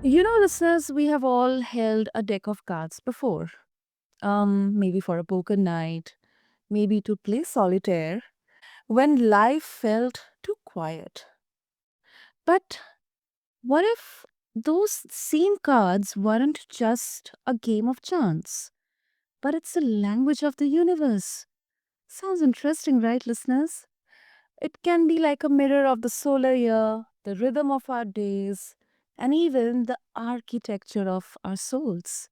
Listeners, we have all held a deck of cards before. Maybe for a poker night, maybe to play solitaire, when life felt too quiet. But what if those same cards weren't just a game of chance, but it's a language of the universe? Sounds interesting, right, listeners? It can be like a mirror of the solar year, the rhythm of our days, and even the architecture of our souls.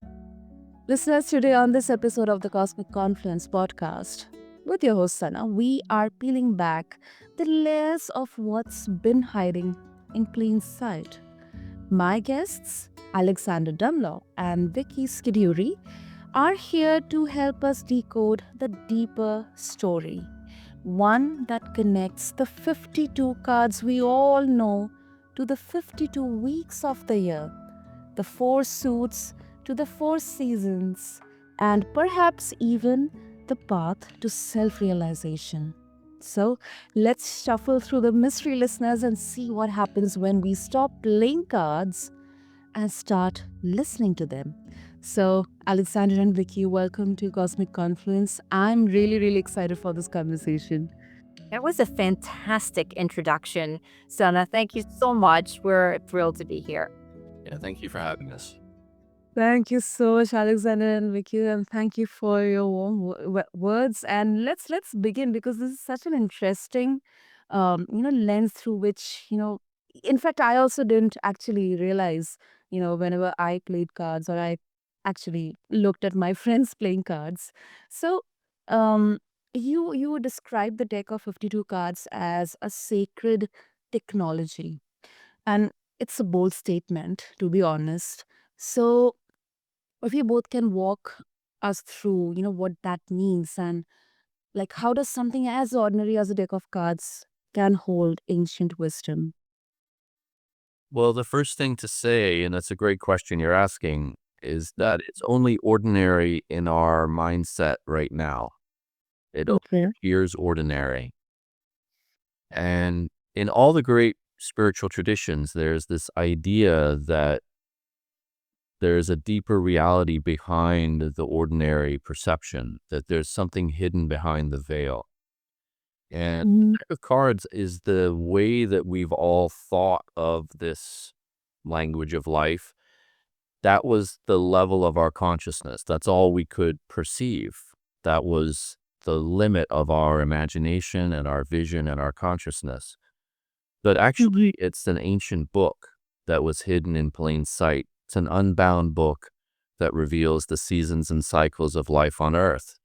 Listeners, today on this episode of the Cosmic Confluence Podcast, with your host Sana, we are peeling back the layers of what's been hiding in plain sight. My guests, Alexander Dunlop and Viki Scudiery, are here to help us decode the deeper story, one that connects the 52 cards we all know to the 52 weeks of the year, the four suits to the four seasons, and perhaps even the path to self realization. So let's shuffle through the mystery, listeners, and see what happens when we stop playing cards and start listening to them. So, Alexander and Vicky, welcome to Cosmic Confluence. I'm really excited for this conversation. That was a fantastic introduction, Sana. Thank you so much. We're thrilled to be here. Yeah, thank you for having us. Thank you so much, Alexander and Vicky, and thank you for your warm words. And let's begin because this is such an interesting, lens through which In fact, I also didn't actually realize, whenever I played cards or I actually looked at my friends playing cards. So, um, you describe the deck of 52 cards as a sacred technology, and it's a bold statement, to be honest. So if you both can walk us through, what that means and like how does something as ordinary as a deck of cards can hold ancient wisdom? Well, the first thing to say, and that's a great question you're asking, is that it's only ordinary in our mindset right now. It only Okay. appears ordinary. And in all the great spiritual traditions, there's this idea that there's a deeper reality behind the ordinary perception, that there's something hidden behind the veil. And Mm, the deck of cards is the way that we've all thought of this language of life. That was the level of our consciousness. That's all we could perceive. That was the limit of our imagination and our vision and our consciousness. But mhm, actually, it's an ancient book that was hidden in plain sight. It's an unbound book that reveals the seasons and cycles of life on Earth.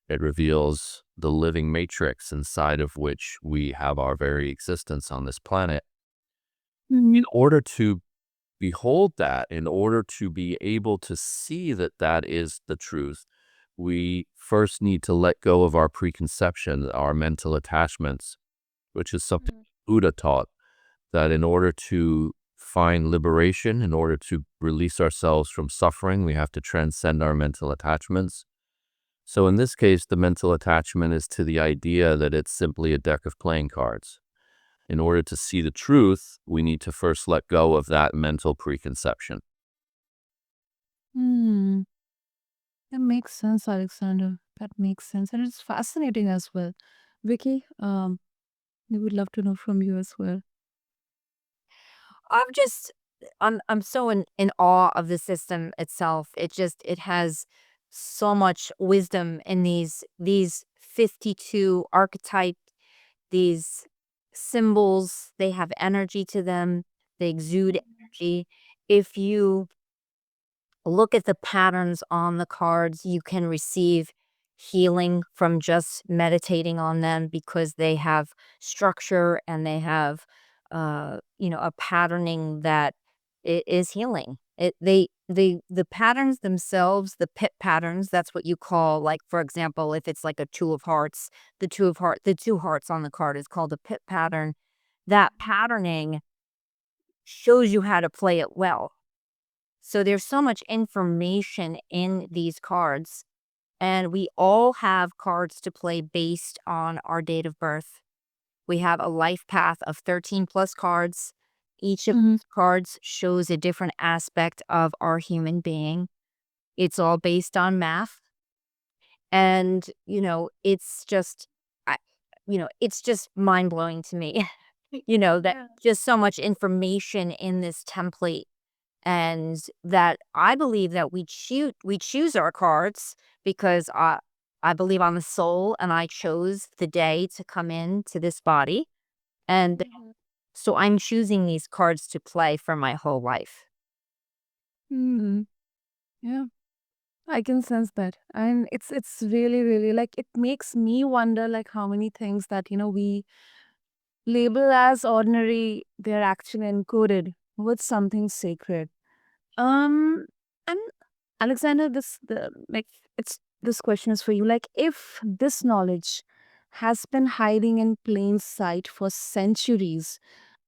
It reveals the living matrix inside of which we have our very existence on this planet. In mhm, order to behold that, in order to be able to see that that is the truth, we first need to let go of our preconception, our mental attachments, which is something mm, Buddha taught, that in order to find liberation, in order to release ourselves from suffering, we have to transcend our mental attachments. So in this case, the mental attachment is to the idea that it's simply a deck of playing cards. In order to see the truth, we need to first let go of that mental preconception. mm. That makes sense, Alexander. That makes sense. And it's fascinating as well. Vicky, we would love to know from you as well. I'm just I'm so in awe of the system itself. It has so much wisdom in these 52 archetype, these symbols. They have energy to them. They exude energy. If you look at the patterns on the cards, you can receive healing from just meditating on them because they have structure and they have a patterning that is healing. The patterns themselves, the pit patterns, that's what you call, like, for example, if it's like a two of hearts, the two hearts on the card is called a pit pattern. That patterning shows you how to play it well. So there's so much information in these cards, and we all have cards to play based on our date of birth. We have a life path of 13 plus cards. Each of Mhm. these cards shows a different aspect of our human being. It's all based on math. And, I, it's just mind blowing to me, that Yeah. just so much information in this template. And that I believe that we choose our cards because I believe I'm a soul and I chose the day to come into this body. And Mhm. so I'm choosing these cards to play for my whole life. Mhm. Yeah, I can sense that. And it's really, really like it makes me wonder like how many things that, we label as ordinary, they're actually encoded with something sacred. Um, and Alexander, it's this question is for you. Like, if this knowledge has been hiding in plain sight for centuries,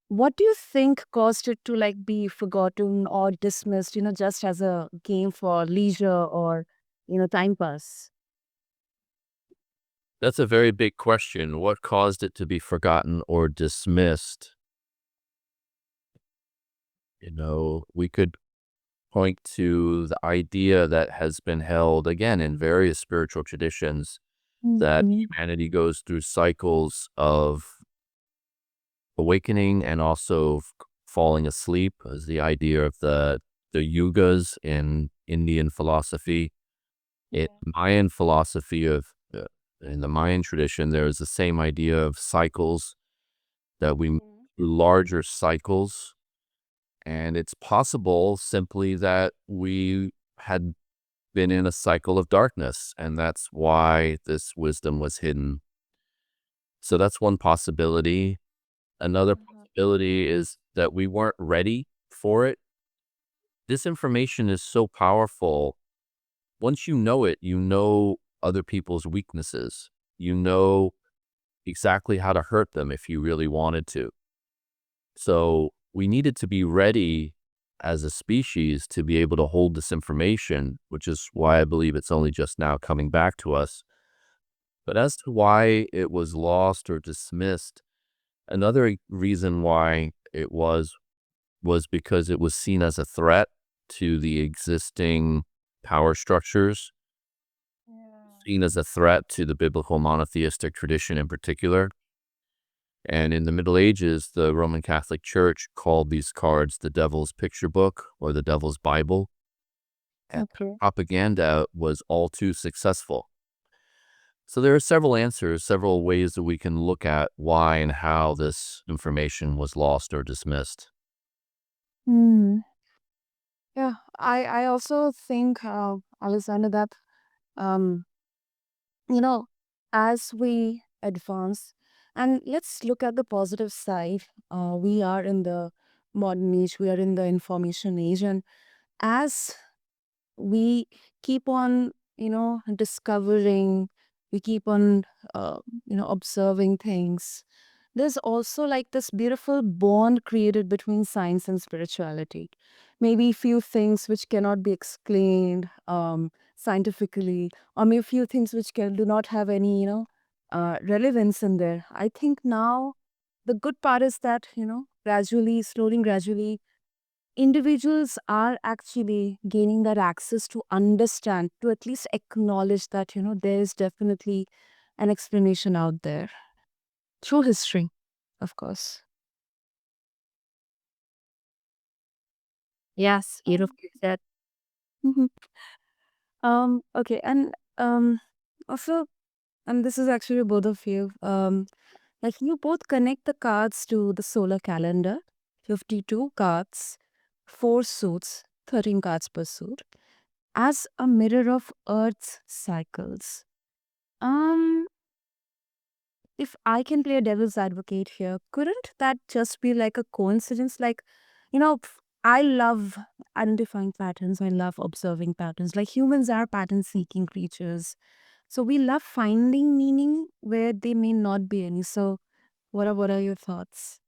what do you think caused it to like be forgotten or dismissed? Just as a game for leisure or time pass. That's a very big question. What caused it to be forgotten or dismissed? We could point to the idea that has been held again in various spiritual traditions that Mhm. humanity goes through cycles of awakening and also falling asleep, as the idea of the yugas in Indian philosophy. In Yeah. Mayan philosophy of in the Mayan tradition, there is the same idea of cycles that we move Mhm. through larger cycles. And it's possible simply that we had been in a cycle of darkness, and that's why this wisdom was hidden. So that's one possibility. Another Uh-huh. possibility is that we weren't ready for it. This information is so powerful. Once you know it, you know other people's weaknesses. You know exactly how to hurt them if you really wanted to. So we needed to be ready as a species to be able to hold this information, which is why I believe it's only just now coming back to us. But as to why it was lost or dismissed, another reason why it was because it was seen as a threat to the existing power structures, Yeah. seen as a threat to the biblical monotheistic tradition in particular. And in the Middle Ages, the Roman Catholic Church called these cards the Devil's Picture Book or the Devil's Bible. And Okay. propaganda was all too successful. So there are several answers, several ways that we can look at why and how this information was lost or dismissed. Hmm. Yeah, I also think, Alexander, that um, you know, as we advance, and let's look at the positive side. We are in the modern age, we are in the information age, and as we keep on, discovering, we keep on, observing things. There's also like this beautiful bond created between science and spirituality. Maybe few things which cannot be explained scientifically, or maybe few things which do not have any, relevance in there. I think now the good part is that, gradually, slowly, gradually, individuals are actually gaining that access to understand, to at least acknowledge that, there is definitely an explanation out there through history, of course. Yes, Um, beautifully said. mhm. Okay, and also, and this is actually both of you. Like you both connect the cards to the solar calendar, 52 cards, 4 suits, 13 cards per suit, as a mirror of Earth's cycles. Um, if I can play a devil's advocate here, couldn't that just be like a coincidence? Like, I love identifying patterns. I love observing patterns. Like humans are pattern seeking creatures. So we love finding meaning where they may not be any. So what are your thoughts?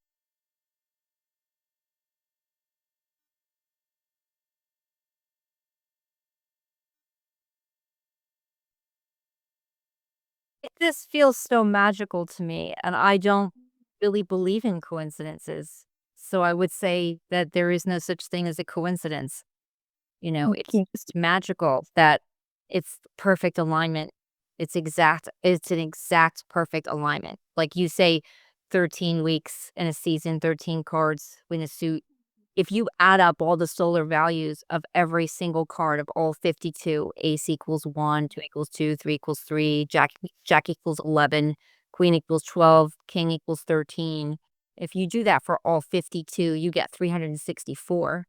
This feels so magical to me, and I don't really believe in coincidences. So I would say that there is no such thing as a coincidence. It's Okay. just magical that it's perfect alignment. It's an exact perfect alignment. Like you say, 13 weeks in a season, 13 cards in a suit. If you add up all the solar values of every single card of all 52, ace equals 1, 2 equals 2, 3 equals 3, jack equals 11, queen equals 12, king equals 13. If you do that for all 52, you get 364.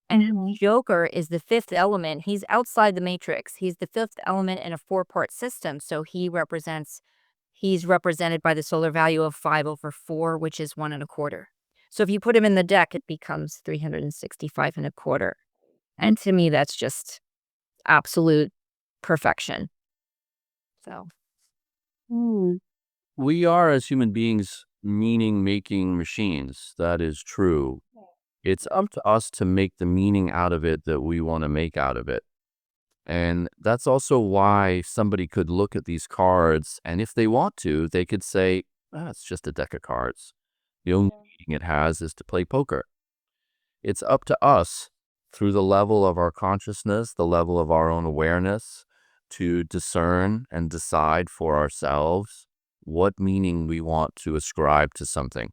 And Mhm. Joker is the fifth element. He's outside the matrix. He's the fifth element in a four-part system. So he's represented by the solar value of 5/4, which is 1 1/4. So if you put him in the deck, it becomes 365 1/4. And to me, that's just absolute perfection. So Mm. We are, as human beings, meaning-making machines. That is true. It's up to us to make the meaning out of it that we want to make out of it. And that's also why somebody could look at these cards, and if they want to, they could say, it's just a deck of cards. The only meaning it has is to play poker. It's up to us, through the level of our consciousness, the level of our own awareness, to discern and decide for ourselves what meaning we want to ascribe to something.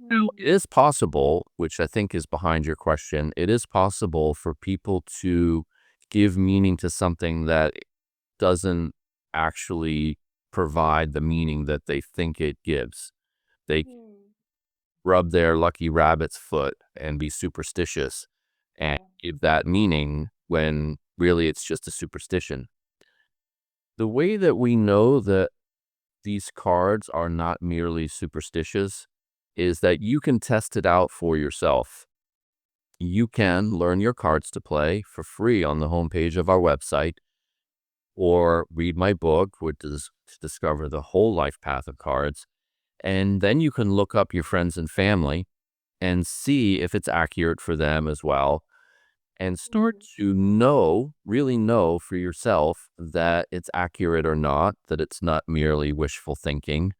Now, it is possible, which I think is behind your question, it is possible for people to give meaning to something that doesn't actually provide the meaning that they think it gives. They rub their lucky rabbit's foot and be superstitious and give that meaning when really it's just a superstition. The way that we know that these cards are not merely superstitious is that you can test it out for yourself. You can learn your cards to play for free on the homepage of our website, or read my book, which is to discover the whole life path of cards. And then you can look up your friends and family and see if it's accurate for them as well, and start to really know for yourself that it's accurate or not, that it's not merely wishful thinking,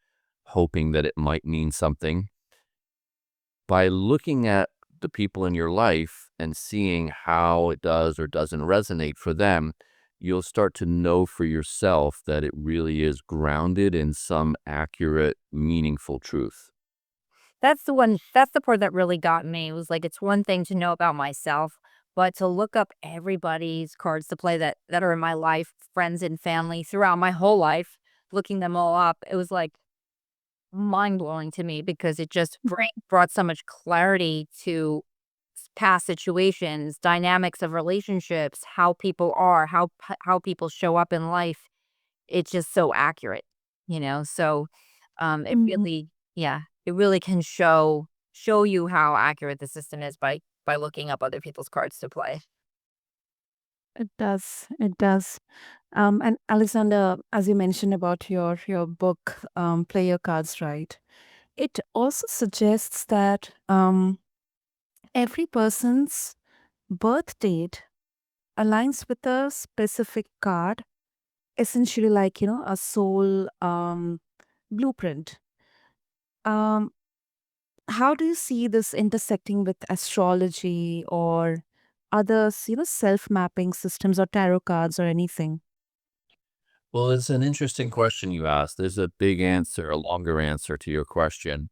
hoping that it might mean something. By looking at the people in your life and seeing how it does or doesn't resonate for them, you'll start to know for yourself that it really is grounded in some accurate, meaningful truth. that's the part that really got me. It was like, it's one thing to know about myself, but to look up everybody's cards to play that are in my life, friends and family throughout my whole life, looking them all up, it was like mind blowing to me because it just brought so much clarity to past situations, dynamics of relationships, how people are, how people show up in life. It's just so accurate. So it Mhm. really, yeah, it really can show you how accurate the system is by looking up other people's cards to play. It does. It does. And Alexander, as you mentioned about your book, Play Your Cards Right, it also suggests that every person's birth date aligns with a specific card, essentially like a soul blueprint. Um, how do you see this intersecting with astrology or other self-mapping systems or tarot cards or anything? Well, it's an interesting question you asked. There's a big answer, a longer answer to your question.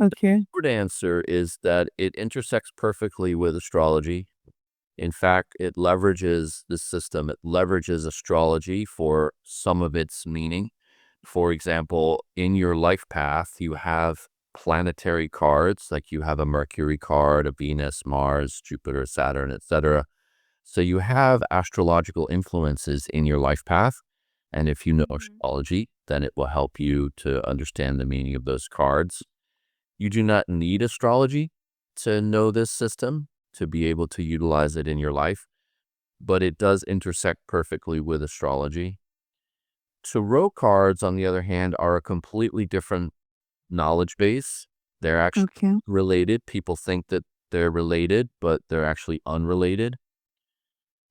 Okay. Short answer is that it intersects perfectly with astrology. In fact, it leverages the system. It leverages astrology for some of its meaning. For example, in your life path, you have planetary cards, like you have a Mercury card, a Venus, Mars, Jupiter, Saturn, etc. So you have astrological influences in your life path. And if you know astrology, then it will help you to understand the meaning of those cards. You do not need astrology to know this system, to be able to utilize it in your life, but it does intersect perfectly with astrology. Tarot cards, on the other hand, are a completely different knowledge base. They're actually Okay. related. People think that they're related, but they're actually unrelated.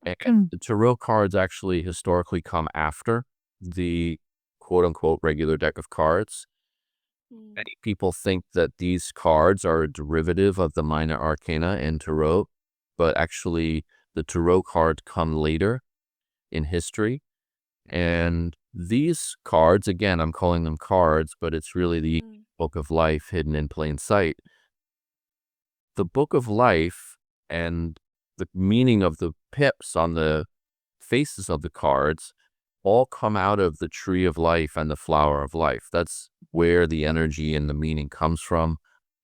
And Mm. the tarot cards actually historically come after the quote unquote regular deck of cards. Many people think that these cards are a derivative of the minor arcana in tarot, but actually the tarot cards come later in history. And these cards, again, I'm calling them cards, but it's really the book of life hidden in plain sight. The book of life and the meaning of the pips on the faces of the cards all come out of the tree of life and the flower of life. That's where the energy and the meaning comes from.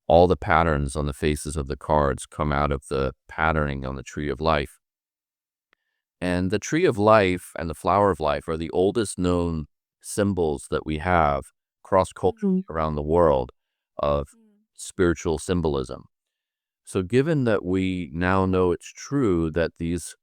All the patterns on the faces of the cards come out of the patterning on the tree of life. And the tree of life and the flower of life are the oldest known symbols that we have cross-culturally around the world of spiritual symbolism. So given that we now know it's true that these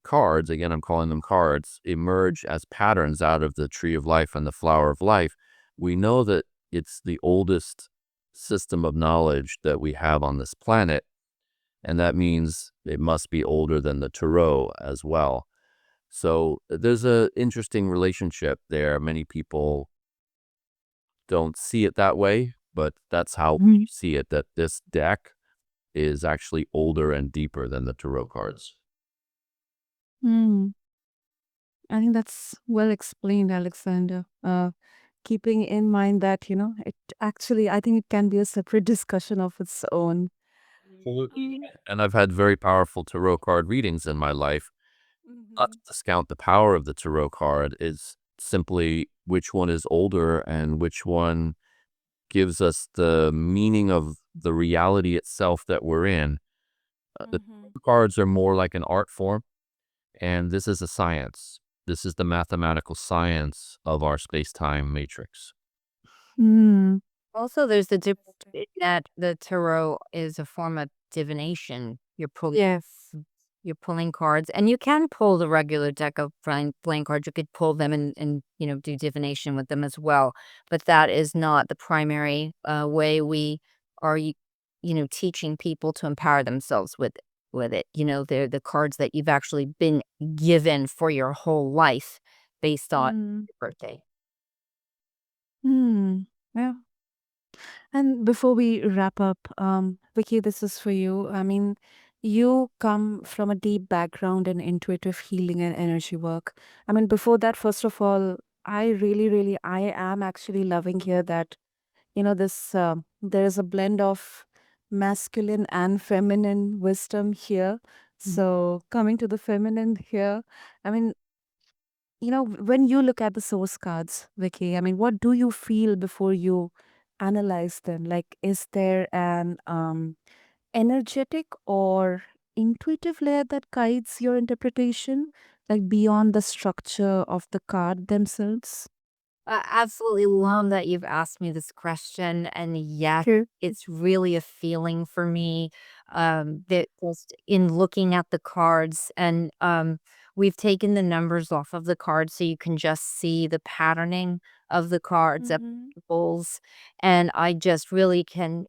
cards, again, I'm calling them cards, emerge as patterns out of the tree of life and the flower of life, we know that it's the oldest system of knowledge that we have on this planet. And that means it must be older than the tarot as well. So there's an interesting relationship there. Many people don't see it that way, but that's how we see it, that this deck is actually older and deeper than the tarot cards. Hmm. I think that's well explained, Alexander. Keeping in mind that, it actually, I think it can be a separate discussion of its own. Absolutely. And I've had very powerful tarot card readings in my life. Not to discount the power of the tarot card, is simply which one is older and which one gives us the meaning of the reality itself that we're in. The cards are more like an art form, and this is a science. This is the mathematical science of our space-time matrix. Hmm. Also, there's the difference in that the tarot is a form of divination. Yes. You're pulling cards, and you can pull the regular deck of playing cards. You could pull them and do divination with them as well. But that is not the primary way we are, teaching people to empower themselves with it. They're the cards that you've actually been given for your whole life based on your birthday. Hmm. Yeah. And before we wrap up, Vicky, this is for you. I mean, you come from a deep background in intuitive healing and energy work. I mean, before that, first of all, I really, really, I am actually loving here that, this, there's a blend of masculine and feminine wisdom here. So coming to the feminine here, I mean, when you look at the source cards, Vicky, I mean, what do you feel before you analyze them? Like, is there an energetic or intuitive layer that guides your interpretation, like beyond the structure of the card themselves? I absolutely love that you've asked me this question. And yes, Sure. it's really a feeling for me that just in looking at the cards and we've taken the numbers off of the cards so you can just see the patterning of the cards of symbols. And I just really can,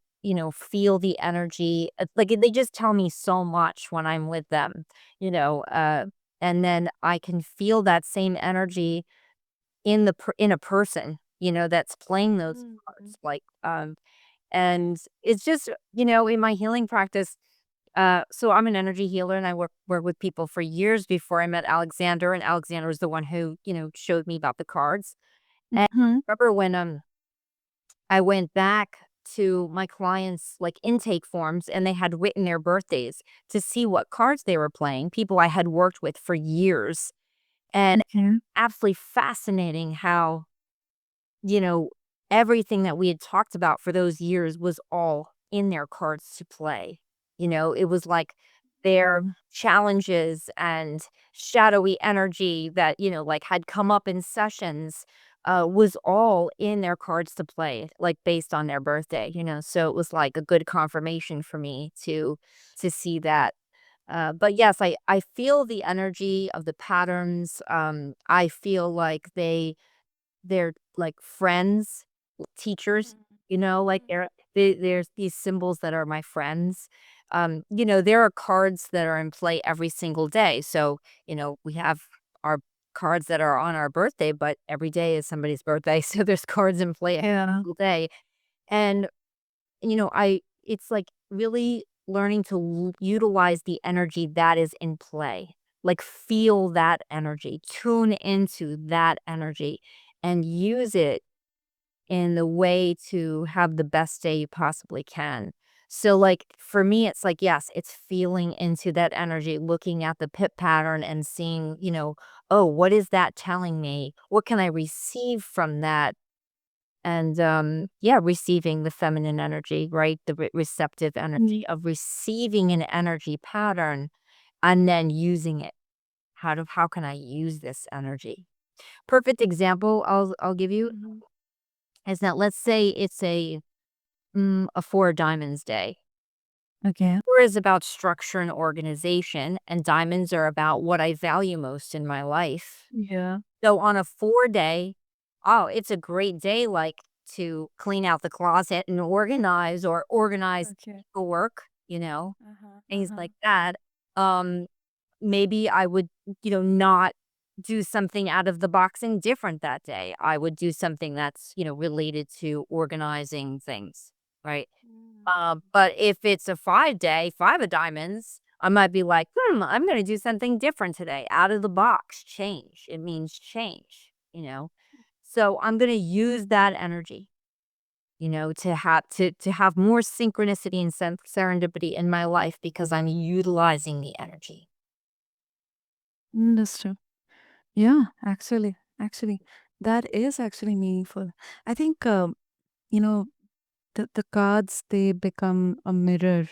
feel the energy. Like they just tell me so much when I'm with them, you know, uh, and then I can feel that same energy in a person, that's playing those cards, like, and it's just, in my healing practice, so I'm an energy healer and I work with people for years before I met Alexander, and Alexander was the one who, showed me about the cards. And Mm-hmm. I remember when, I went back to my clients' like intake forms and they had written their birthdays to see what cards they were playing, people I had worked with for years. And Okay. absolutely fascinating how, you know, everything that we had talked about for those years was all in their cards to play. It was like their challenges and shadowy energy that, like had come up in sessions was all in their cards to play, like based on their birthday. So it was like a good confirmation for me to see that. But yes, I feel the energy of the patterns. I feel like they're like friends, teachers, like there's these symbols that are my friends. There are cards that are in play every single day. So, we have our cards that are on our birthday, but every day is somebody's birthday. So there's cards in play every Yeah. single day. And, it's like really learning to utilize the energy that is in play, like feel that energy, tune into that energy, and use it in the way to have the best day you possibly can. So, like, for me, it's like, yes, it's feeling into that energy, looking at the pit pattern and seeing, oh, what is that telling me? What can I receive from that? And yeah, receiving the feminine energy, right? The receptive energy of receiving an energy pattern and then using it. How can I use this energy? Perfect example I'll give you is that, let's say it's a four of diamonds day. Okay. Four is about structure and organization, and diamonds are about what I value most in my life. Yeah. So on a 4 day, oh, it's a great day, like, to clean out the closet and organize, or organize Okay. work, Uh-huh. things Uh-huh. like that. Um, Maybe I would, not do something out of the box and different that day. I would do something that's, related to organizing things, right? But if it's a 5 day, five of diamonds, I might be like, I'm going to do something different today, out of the box, change. It means change. So I'm going to use that energy, to have more synchronicity and serendipity in my life because I'm utilizing the energy. Understood. Yeah, actually, that is actually meaningful. I think, you know, the cards, they become a mirror,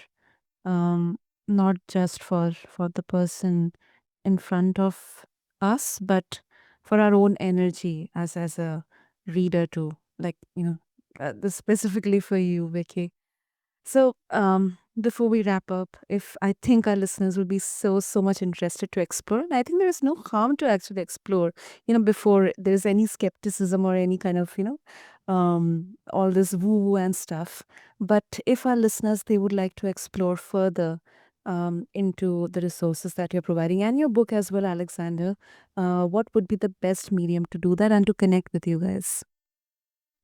um, not just for the person in front of us, but for our own energy as a reader too. Like, this specifically for you, Vicky. So, before we wrap up, if I think our listeners will be so much interested to explore, and I think there is no harm to actually explore, before there's any skepticism or any kind of, all this woo woo and stuff. But if our listeners, they would like to explore further into the resources that you're providing and your book as well, Alexander, what would be the best medium to do that and to connect with you guys?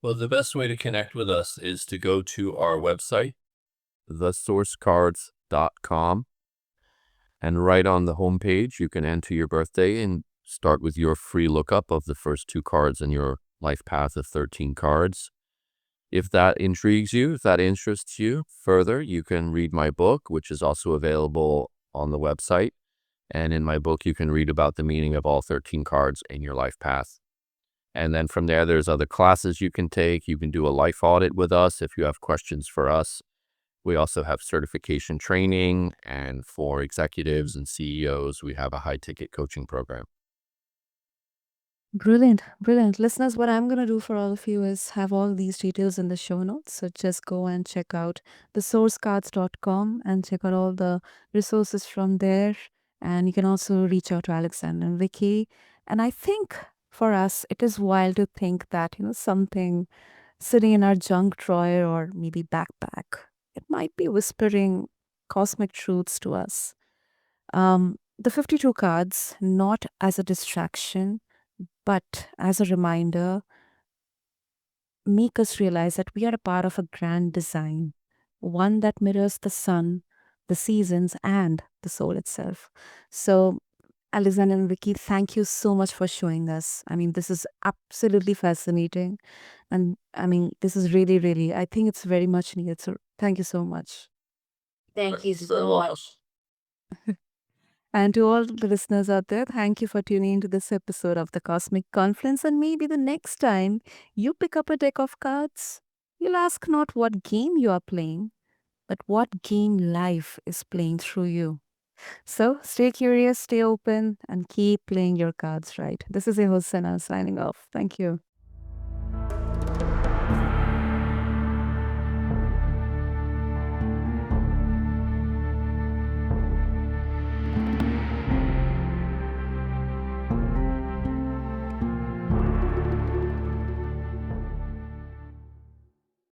Well, the best way to connect with us is to go to our website, thesourcecards.com. And right on the homepage, you can enter your birthday and start with your free lookup of the first two cards in your life path of 13 cards. If that intrigues you, if that interests you further, you can read my book, which is also available on the website. And in my book, you can read about the meaning of all 13 cards in your life path. And then from there, there's other classes you can take. You can do a life audit with us if you have questions for us. We also have certification training, and for executives and CEOs, we have a high ticket coaching program. Brilliant, brilliant. Listeners, what I'm going to do for all of you is have all these details in the show notes. So just go and check out thesourcecards.com and check out all the resources from there. And you can also reach out to Alexander and Vicky. And I think for us, it is wild to think that, something sitting in our junk drawer or maybe backpack, it might be whispering cosmic truths to us. The 52 cards, not as a distraction, but as a reminder, make us realize that we are a part of a grand design, one that mirrors the sun, the seasons, and the soul itself. So, Alexander and Vicky, thank you so much for showing us. I mean, this is absolutely fascinating. And I mean, this is really, really, I think it's very much needed. So, thank you so much. Thank you so much. And to all the listeners out there, thank you for tuning into this episode of the Cosmic Confluence. And maybe the next time you pick up a deck of cards, you'll ask not what game you are playing, but what game life is playing through you. So stay curious, stay open, and keep playing your cards right. This is your host, Sana, signing off. Thank you.